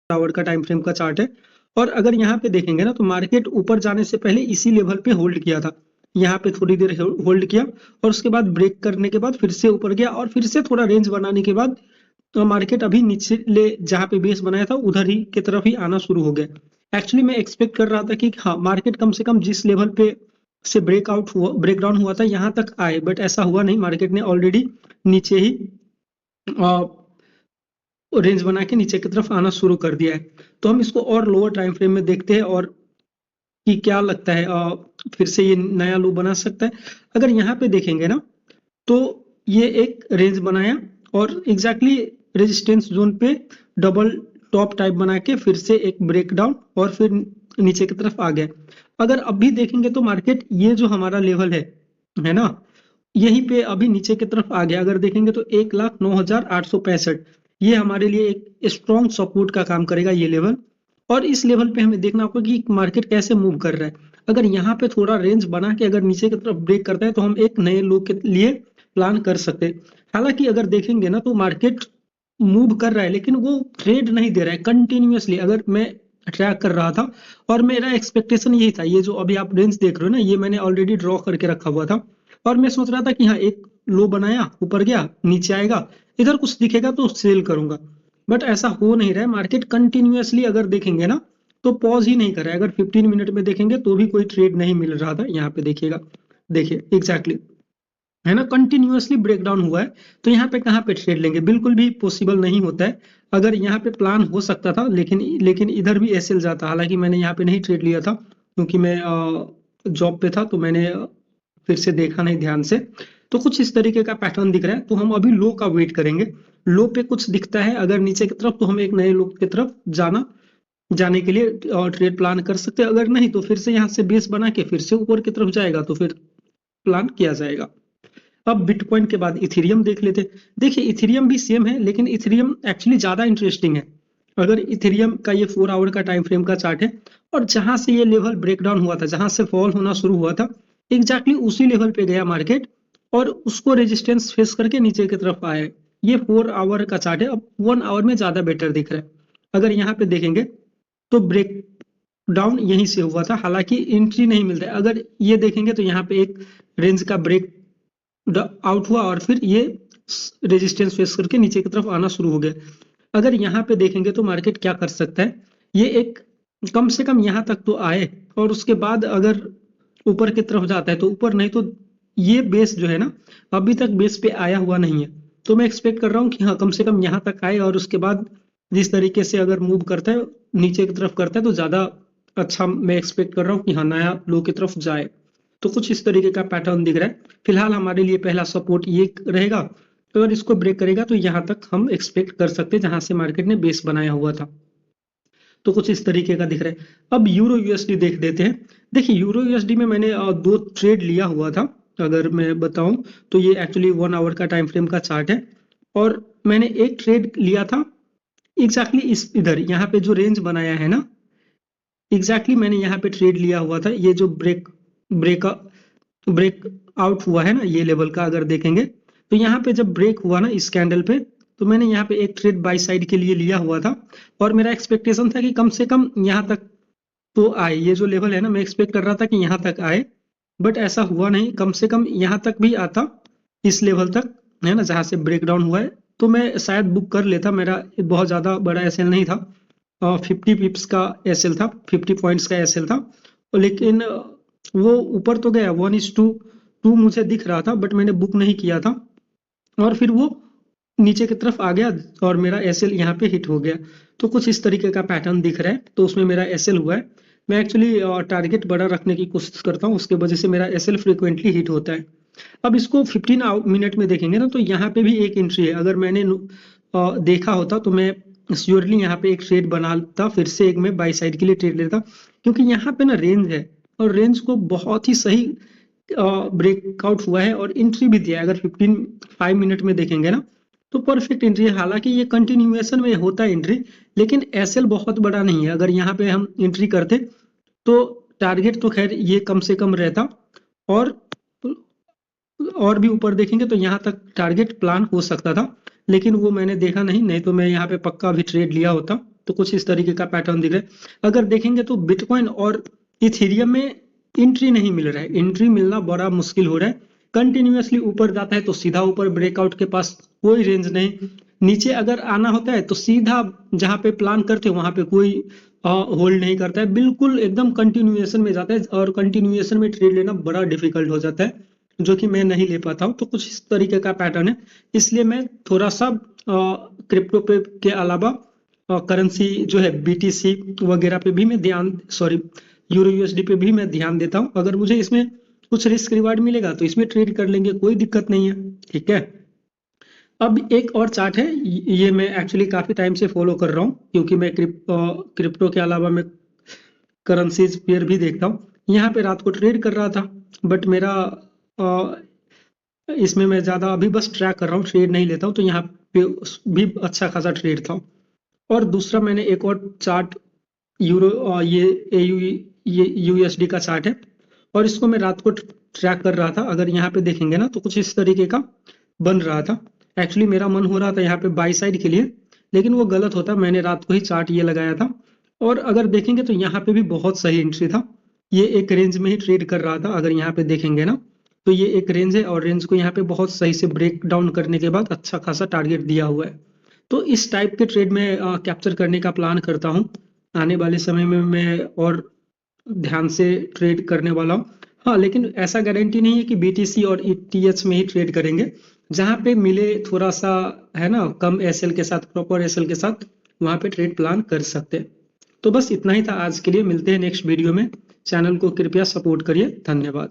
Our का time frame का chart है। और अगर यहाँ पे देखेंगे ना तो मार्केट ऊपर जाने से पहले इसी लेवल पे होल्ड किया था, यहाँ पे थोड़ी देर होल्ड किया और उसके बाद ब्रेक करने के बाद फिर से ऊपर गया और फिर से थोड़ा रेंज बनाने के बाद तो मार्केट अभी नीचे ले जहाँ पे बेस बनाया था उधर ही की तरफ ही आना शुरू हो गया। एक्चुअली मैं एक्सपेक्ट कर रहा था कि हाँ मार्केट कम से कम जिस लेवल पे से ब्रेकडाउन हुआ था यहाँ तक आए, बट ऐसा हुआ नहीं। मार्केट ने ऑलरेडी नीचे ही रेंज बना के नीचे की तरफ आना शुरू कर दिया है। तो हम इसको और लोअर टाइम फ्रेम में देखते हैं और कि क्या लगता है फिर से ये नया लो बना सकता है। अगर यहाँ पे देखेंगे ना तो ये एक रेंज बनाया और एग्जैक्टली रेजिस्टेंस जोन पे डबल टॉप टाइप बना के फिर से एक ब्रेकडाउन और फिर नीचे की तरफ आ गया। अगर अभी देखेंगे तो मार्केट ये जो हमारा लेवल है ना, यहीं पे अभी नीचे की तरफ आ गया। अगर देखेंगे तो 1,09,865 ये हमारे लिए एक स्ट्रॉन्ग सपोर्ट का काम करेगा ये लेवल। और इस लेवल पे हमें देखना होगा कि मार्केट कैसे मूव कर रहा है। अगर यहाँ पे थोड़ा रेंज बना के अगर नीचे की तरफ ब्रेक करता है तो हम एक नए लो के लिए प्लान कर सकते हैं। हालांकि अगर देखेंगे ना तो मार्केट मूव कर रहा है लेकिन वो ट्रेड नहीं दे रहा है कंटिन्यूअसली। अगर मैं ट्रैक कर रहा था और मेरा एक्सपेक्टेशन यही था, ये जो अभी आप रेंज देख रहे हो ना ये मैंने ऑलरेडी ड्रॉ करके रखा हुआ था और मैं सोच रहा था कि हाँ एक लो बनाया, ऊपर गया, नीचे आएगा, इधर कुछ दिखेगा तो सेल करूंगा। बट ऐसा हो नहीं रहा है। मार्केट कंटिन्यूअसली अगर देखेंगे ना तो पॉज ही नहीं कर रहा है। अगर 15 मिनट में देखेंगे तो भी कोई ट्रेड नहीं मिल रहा था। यहाँ पे देखिएगा, देखिए एग्जैक्टली है ना, कंटिन्यूअसली ब्रेकडाउन हुआ है। तो यहाँ पे कहाँ पे ट्रेड लेंगे, बिल्कुल भी पॉसिबल नहीं होता है। अगर यहाँ पे प्लान हो सकता था लेकिन इधर भी एसएल जाता। हालांकि मैंने यहाँ पे नहीं ट्रेड लिया था क्योंकि मैं जॉब पे था तो मैंने फिर से देखा नहीं ध्यान से। तो कुछ इस तरीके का पैटर्न दिख रहा है। तो हम अभी लो का वेट करेंगे। लो पे कुछ दिखता है अगर नीचे की तरफ तो हम एक नए लो की तरफ जाने के लिए ट्रेड प्लान कर सकते हैं। अगर नहीं तो फिर से यहाँ से बेस बना के फिर से ऊपर की तरफ जाएगा तो फिर प्लान किया जाएगा। अब बिटकॉइन के बाद इथेरियम देख लेते हैं। देखिए इथेरियम भी सेम है लेकिन इथेरियम एक्चुअली ज्यादा इंटरेस्टिंग है। अगर इथेरियम का ये 4 आवर का टाइम फ्रेम का चार्ट है और जहां से ये लेवल ब्रेकडाउन हुआ था, जहां से फॉल होना शुरू हुआ था, एग्जैक्टली उसी लेवल पे गया मार्केट और उसको रेजिस्टेंस फेस करके नीचे की तरफ आया। ये 4 आवर का चार्ट है। अब 1 आवर में ज्यादा बेटर दिख रहा है। अगर यहाँ पे देखेंगे तो ब्रेक डाउन यहीं से हुआ था, हालांकि एंट्री नहीं मिल रहा है। अगर ये देखेंगे तो यहाँ पे एक रेंज का ब्रेक आउट हुआ और फिर ये रेजिस्टेंस फेस करके नीचे की तरफ आना शुरू हो गया। अगर यहाँ पे देखेंगे तो मार्केट क्या कर सकता है, ये एक कम से कम यहाँ तक तो आए और उसके बाद अगर ऊपर की तरफ जाता है तो ऊपर, नहीं तो ये बेस जो है ना अभी तक बेस पे आया हुआ नहीं है। तो मैं एक्सपेक्ट कर रहा हूँ कि हाँ कम से कम यहाँ तक आए और उसके बाद जिस तरीके से अगर मूव करता है नीचे की तरफ करता है तो ज्यादा अच्छा मैं एक्सपेक्ट कर रहा हूँ कि हाँ नया लो की तरफ जाए। तो कुछ इस तरीके का पैटर्न दिख रहा है। फिलहाल हमारे लिए पहला सपोर्ट ये रहेगा। तो अगर इसको ब्रेक करेगा तो यहाँ तक हम एक्सपेक्ट कर सकते हैं जहां से मार्केट ने बेस बनाया हुआ था। तो कुछ इस तरीके का दिख रहा है। अब यूरो यूएसडी देख देते हैं। देखिए यूरो यूएसडी में मैंने 2 ट्रेड लिया हुआ था। अगर मैं बताऊं तो ये एक्चुअली 1 आवर का टाइम फ्रेम का चार्ट है और मैंने एक ट्रेड लिया था एग्जैक्टली इस इधर यहाँ पे जो रेंज बनाया है ना, एग्जैक्टली मैंने यहाँ पे ट्रेड लिया हुआ था। ये जो ब्रेक ब्रेक आउट हुआ है ना ये लेवल का, अगर देखेंगे तो यहाँ पे जब ब्रेक हुआ ना इस कैंडल पे तो मैंने यहाँ पे एक ट्रेड बाई साइड के लिए लिया हुआ था और मेरा एक्सपेक्टेशन था कि कम से कम यहाँ तक तो आए। ये जो लेवल है ना मैं एक्सपेक्ट कर रहा था कि यहाँ तक आए, बट ऐसा हुआ नहीं। कम से कम यहाँ तक भी आता, इस लेवल तक है ना जहाँ से ब्रेकडाउन हुआ है तो मैं शायद बुक कर लेता। मेरा बहुत ज्यादा बड़ा एसएल नहीं था, 50 पिप्स का एसएल था, 50 पॉइंट्स का एसएल था। लेकिन वो ऊपर तो गया 1:2 मुझे दिख रहा था बट मैंने बुक नहीं किया था और फिर वो नीचे की तरफ आ गया और मेरा एसएल यहाँ पे हिट हो गया। तो कुछ इस तरीके का पैटर्न दिख रहा है। तो उसमें मेरा एसएल हुआ है। मैं एक्चुअली टारगेट बड़ा रखने की कोशिश करता हूँ, उसके वजह से मेरा एसएल फ्रिक्वेंटली हिट होता है। अब इसको 15 मिनट में देखेंगे ना तो यहाँ पे भी एक एंट्री है। अगर मैंने देखा होता तो मैं श्योरली यहाँ पे एक ट्रेड बनाता, फिर से एक मैं बाई साइड के लिए ट्रेड लेता क्योंकि यहाँ पे ना रेंज है और रेंज को बहुत ही सही ब्रेकआउट हुआ है और एंट्री भी दिया है। अगर 5 मिनट में देखेंगे ना तो परफेक्ट एंट्री है। हालांकि ये कंटिन्यूएशन में होता है एंट्री, लेकिन एसएल बहुत बड़ा नहीं है। अगर यहाँ पे हम एंट्री करते तो टारगेट तो खैर ये कम से कम रहता और भी ऊपर देखेंगे तो यहाँ तक टारगेट प्लान हो सकता था, लेकिन वो मैंने देखा नहीं, नहीं तो मैं यहाँ पे पक्का भी ट्रेड लिया होता। तो कुछ इस तरीके का पैटर्न दिख रहा है। अगर देखेंगे तो बिटकॉइन और इथेरियम में एंट्री नहीं मिल रहा है, एंट्री मिलना बड़ा मुश्किल हो रहा है। कंटिन्यूअसली ऊपर जाता है तो सीधा ऊपर, ब्रेकआउट के पास कोई रेंज नहीं। नीचे अगर आना होता है तो सीधा जहां पे प्लान करते हैं वहां पे कोई होल्ड नहीं करता है, बिल्कुल एकदम कंटिन्यूएशन में जाता है और कंटिन्यूएशन में ट्रेड लेना बड़ा डिफिकल्ट हो जाता है, जो कि मैं नहीं ले पाता हूँ। तो कुछ इस तरीके का पैटर्न है, इसलिए मैं थोड़ा सा क्रिप्टो पे के अलावा करेंसी जो है BTC वगैरह पे भी मैं ध्यान, सॉरी यूरो USD पे भी मैं ध्यान देता हूँ। अगर मुझे इसमें कुछ रिस्क रिवार्ड मिलेगा तो इसमें ट्रेड कर लेंगे, कोई दिक्कत नहीं है, ठीक है। अब एक और चार्ट है, ये मैं एक्चुअली काफी टाइम से फॉलो कर रहा हूँ, क्योंकि मैं क्रिप्टो के अलावा मैं करेंसीज पेयर भी देखता हूँ। यहाँ पे रात को ट्रेड कर रहा था, बट मेरा इसमें मैं ज्यादा अभी बस ट्रैक कर रहा हूँ, ट्रेड नहीं लेता हूँ। तो यहाँ पे भी अच्छा खासा ट्रेड था। और दूसरा मैंने एक और चार्ट यूरो ये AU ये USD का चार्ट है, और इसको मैं रात को ट्रैक कर रहा था। अगर यहाँ पे देखेंगे ना तो कुछ इस तरीके का बन रहा था। एक्चुअली मेरा मन हो रहा था यहाँ पे बाई साइड के लिए, लेकिन वो गलत होता, मैंने रात को ही चार्ट ये लगाया था। और अगर देखेंगे तो यहाँ पे भी बहुत सही एंट्री था, ये एक रेंज में ही ट्रेड कर रहा था। अगर यहाँ पे देखेंगे ना तो ये एक रेंज है, और रेंज को यहाँ पे बहुत सही से ब्रेक डाउन करने के बाद अच्छा खासा टारगेट दिया हुआ है। तो इस टाइप के ट्रेड में कैप्चर करने का प्लान करता हूँ। आने वाले समय में मैं और ध्यान से ट्रेड करने वाला हूँ। हाँ, लेकिन ऐसा गारंटी नहीं है कि BTC और ETH में ही ट्रेड करेंगे। जहाँ पे मिले थोड़ा सा है ना कम SL के साथ, प्रॉपर SL के साथ, वहाँ पे ट्रेड प्लान कर सकते हैं। तो बस इतना ही था आज के लिए, मिलते हैं नेक्स्ट वीडियो में। चैनल को कृपया सपोर्ट करिए, धन्यवाद।